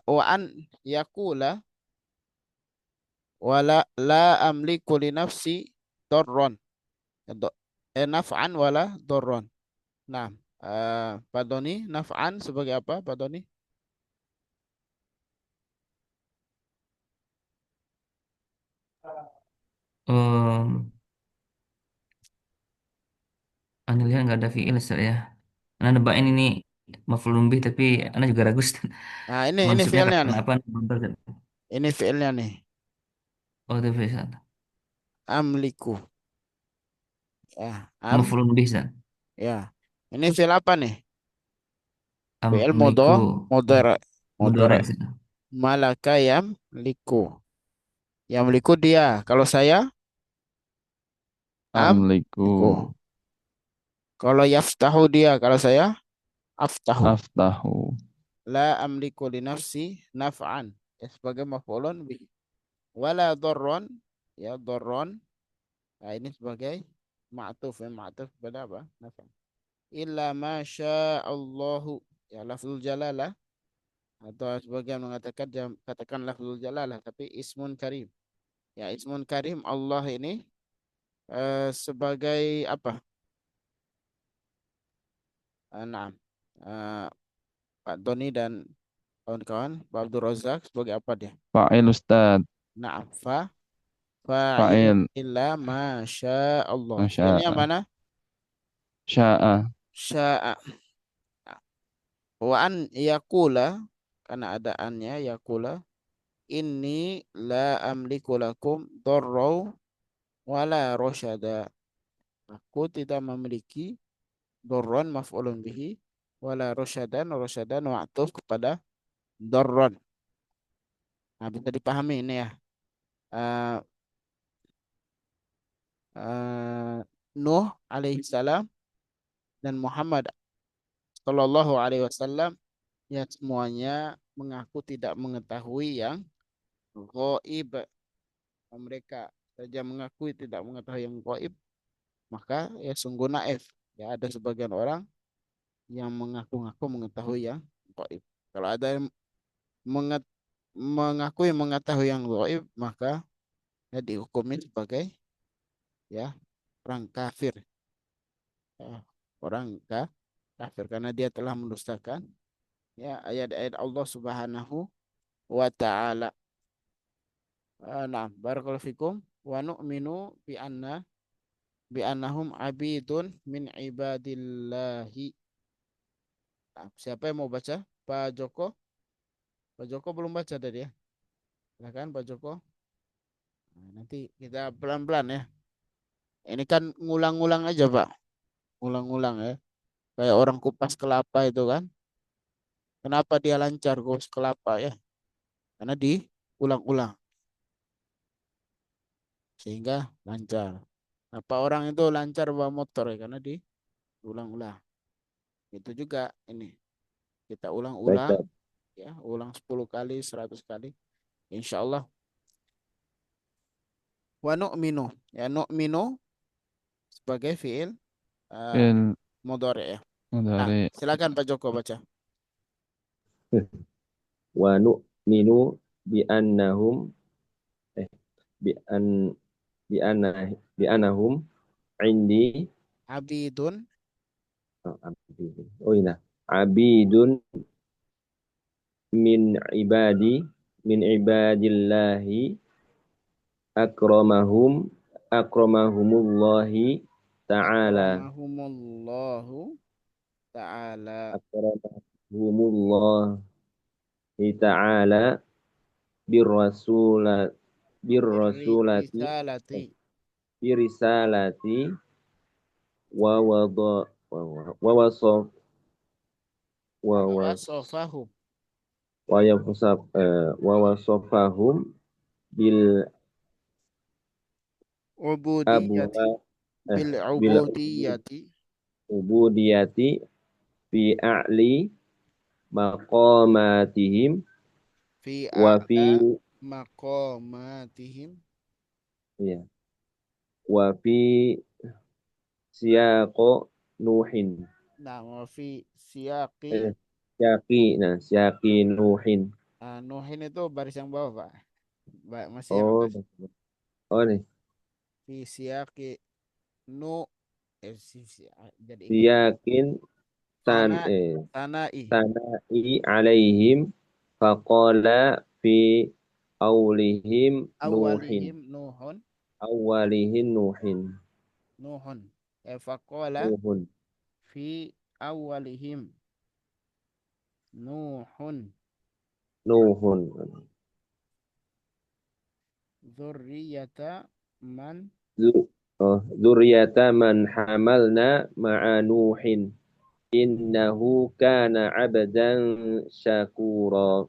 wa an yaqula wala la amliku li nafsi darron. Naf'an wala darron. Nah, Pak Doni, naf'an sebagai apa, Pak Doni? Anda lihat nggak ada fiil Ustaz ya? Anda nebakin ini maf'ulun bih tapi Anda juga ragu Ustaz. Nah, ini Maksudnya fiilnya karena nih. apa? Ustaz? Ini fiilnya nih. Oh itu fiil Ustaz. Amliku. Ya, Maf'ulun bih Ustaz. ya. Ini fiil apa nih? Fiil Amliku mudhari. mudhari Mudhari. Ustaz. Malaka liku. Yang liku dia. Kalau saya Amliku liku. Kalau yaftahu dia. Kalau saya aftahu. aftahu La amliku li nafsi naf'an. Ya, sebagai maf'ulun bihi. Wala dharron. Ya, dharron. Nah, ini sebagai ma'tuf. Ya, ma'tuf kepada apa? Naf'an. Illa masya Allahu. Ya, lafzul jalalah. Atau sebagian mengatakan katakan lafzul jalalah. Tapi ismun karim. Ya, ismun karim Allah ini sebagai apa? Nah, eh, Pak Doni dan kawan-kawan, Pak Abdul Razak sebagai apa dia? fa'il Ustaz. Nah, fa'ilun Fa'il illa masya Allah. Fi'ilnya masya'a mana? sya'a Sya'a. Wa an yaqula, karena adaannya yaqula, inni la amliku lakum darraw wala rosyada. Aku tidak memiliki dorron maf'ulun bihi wala rosyadan wa'tuf kepada dorron. Nah, bisa dipahami ini ya. Eh, Nuh alaihi salam dan Muhammad sallallahu alaihi wasallam ya semuanya mengaku tidak mengetahui yang gaib. Mereka saja mengakui tidak mengetahui yang gaib, maka ya sungguh naif. Ya ada sebagian orang yang mengaku-ngaku mengetahui yang gaib. Kalau ada yang mengakui mengetahui yang gaib, maka ya dihukumi sebagai ya orang kafir. Ya, orang kafir karena dia telah mendustakan ya ayat-ayat Allah Subhanahu wa taala. Nah, barakallahu fikum wa nu'minu bi anna bi annahum abidun min ibadillahi. Nah, siapa yang mau baca? Pak Joko? Pak Joko belum baca tadi ya. Silakan Pak Joko. Nah, nanti kita pelan-pelan ya. Ini kan ngulang-ngulang aja Pak. Ngulang-ngulang ya. Kayak orang kupas kelapa itu kan. Kenapa dia lancar kupas kelapa ya? Karena diulang-ulang sehingga lancar. Apa orang itu lancar bawa motor ya karena diulang-ulang. Itu juga ini. Kita Baik, ulang-ulang Ustaz. ya, ulang 10 kali, 100 kali. Insya Allah. Wa nu'minu. Ya nu'minu sebagai fiil uh, Fil mudhari ya. Nah, mudhari. silakan Pak Joko baca. Wa nu'minu bi annahum eh bi an bi anna bi annahum indi Abidun abidun. Oh iya. Abidun min ibadi min ibadillahi akramahum akramahumullahi ta'ala akramahumullahu ta'ala akramahumullahi ta'ala birrasulat birrasulati risalati birisalati wa wada wa wasaf wa wa was wasafahum wa yafsaf wa wasafahum bil ubudiyati abuha bil bil ubudiyati ubudiyati fi a'li maqamatihim fi wa fi a'la maqamatihim. ya wa fi siyaqo nuhin Nah, wa fi siyaqi siyaqi nuhin. Nuhin itu baris yang bawah, Pak. Masih yang Oh, atas. oh nih. Fi siyaqi nu jadi ikut Siyakin tan sana tanai tanai alaihim faqala fi aulihim nuhin awalihim nuhun awalihin nuhin nuhun faqala nuhun fi awalihim nuhun nuhun dzurriyyata man Zu- Zuriyata man hamalna ma'a nuhin innahu kana abdan syakura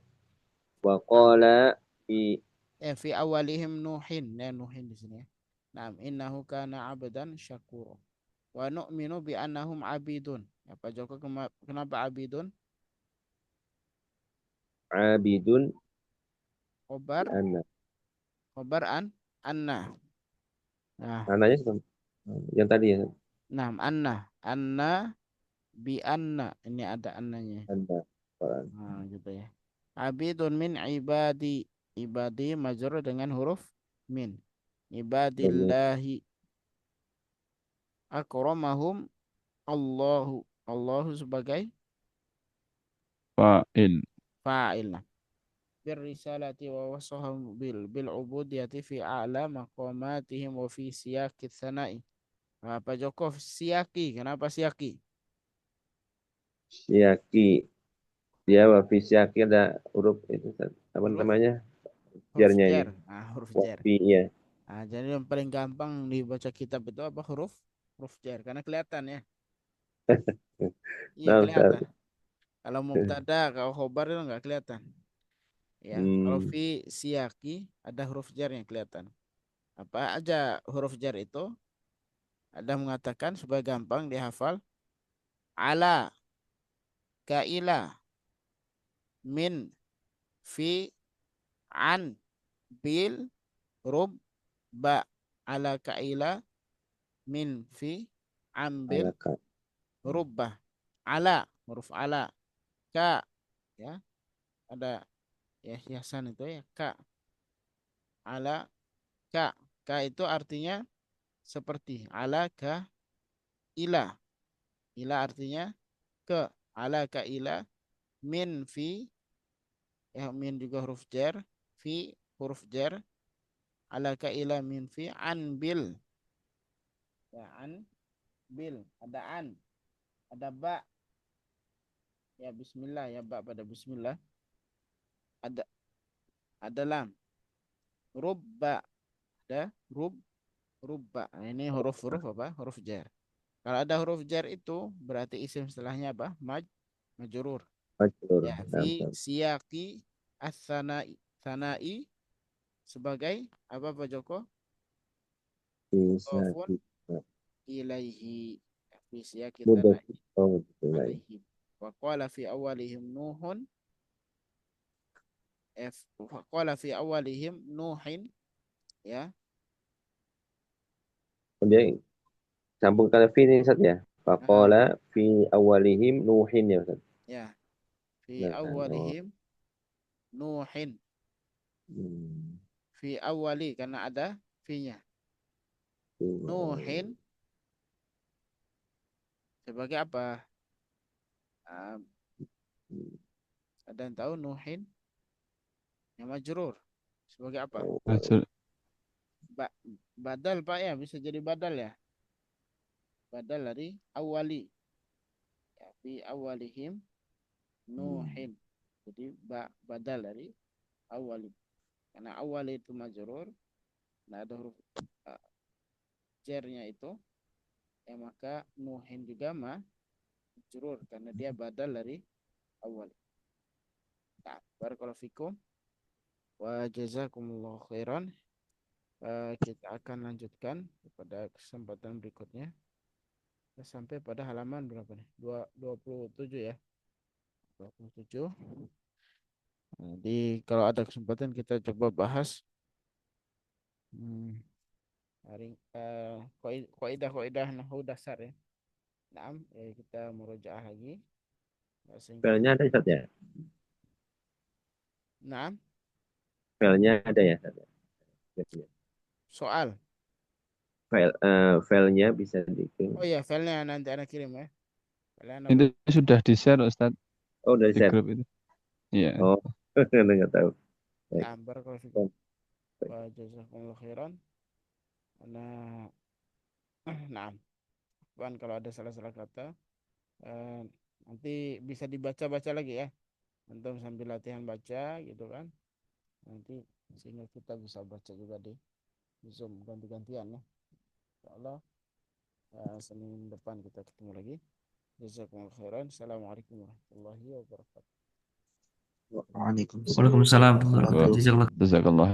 wa qala fi fi awalihim nuhin nuhin di sini ya. Naam innahu kana abdan syakura. Wa nu'minu bi annahum abidun. Ya, Pak Joko kenapa abidun? abidun Khobar anna khobar anna. Nah, ananya yang tadi ya naam anna bi anna ini ada annanya. anda Nah, gitu ya. Abidun min ibadi majrur dengan huruf min. Ibadillahi akramahum Allahu sebagai Fa'il. fa'il. Birrisalati wa wasahum bil ubudiyati fi a'la maqamatihim wa fi siyaqi tsana'i. Pak Joko siyaki, kenapa siyaki? Syaki dia wafi syaki ada huruf itu Ustaz. Apa Huruf namanya huruf jarnya ini jar. Nah, huruf jar. wafi ya Nah, jadi yang paling gampang dibaca kitab itu apa huruf jar karena kelihatan ya. Iya nah Ustaz. kelihatan. Kalau mubtada, kalau khobar itu nggak kelihatan. Ya, kalau Hmm, fi siyaki ada huruf jar yang kelihatan. Apa aja huruf jar itu? Ada mengatakan supaya gampang dihafal. Ala, kaila, min, fi, an, bil, rub, ba. Ala kaila, min, fi, ambil, alaka rubbah. Ala, huruf ala. Ka, ya, ada ya hiasan itu ya. Ka, ala, ka. Ka itu artinya seperti. Ala, ka, ila. Ila artinya ke. Ala, ka, ila. Min, fi, ya min juga huruf jar, fi huruf jar, alaka ila min fi an bil Ya, an, bil, ada an, ada ba. Ya, bismillah, ya ba pada bismillah. Ada lam. Rubba, ada rubba. Nah, ini huruf-huruf apa? Huruf jar. Kalau ada huruf jar itu berarti isim setelahnya apa? Majrur. Majrur. Ya, fi siyaqi as-sana'i. Sana'i sebagai apa Pak Joko? Bisa Mudhafun ilaihi. Fi siyaqi mudah. sana'i Oh, betul. alaihim. Wa qala fi awalihim Nuhun. Wa qala fi awalihim Nuhin. Ya. Kemudian sambungkan fi ini Ustaz ya. Nah, Faqala fi awalihim Nuhin ya Ustaz. ya. Fi Nah, awalihim Nuhin. Fi awali karena ada fi-nya. Nuhin sebagai apa? Ada yang tahu Nuhin yang majrur sebagai apa? Majrur. Badal Pak ya, bisa jadi badal ya. Badal dari awali. Ya, fi awalihim Nuhin. Jadi badal dari awali. Karena awali itu majrur, nah ada huruf jarnya itu, ya maka Nuhin juga majrur karena dia badal dari awali. Nah, barakallahu fikum wa jazakumullahu khairan. Kita akan lanjutkan pada kesempatan berikutnya. Kita sampai pada halaman berapa nih? 27 ya. 27. Jadi kalau ada kesempatan kita coba bahas hari kaidah nahwu dasar ya. Nah, ya kita murojaah lagi. Filenya ada Ustaz ya? Nah, Filenya ada ya Ustaz? soal. Filenya bisa dikirim. Oh ya, filenya nanti anak kirim ya. Itu sudah di-share Ustaz Oh, dari di share. grup itu. Iya. Oh, enggak tahu. Baik. Nah, barakallahu fikum. Wa jazakumullahu khairan. Nah, kalau ada salah-salah kata nanti bisa dibaca-baca lagi ya. Antum sambil latihan baca gitu kan. Nanti sehingga kita bisa baca juga di Zoom ganti-gantian ya. Insyaallah Senin depan kita ketemu lagi. Jazakumullahu khairan. Assalamualaikum warahmatullahi wabarakatuh. Waalaikumsalam. Waalaikumsalam warahmatullahi wabarakatuh. Jazakallah.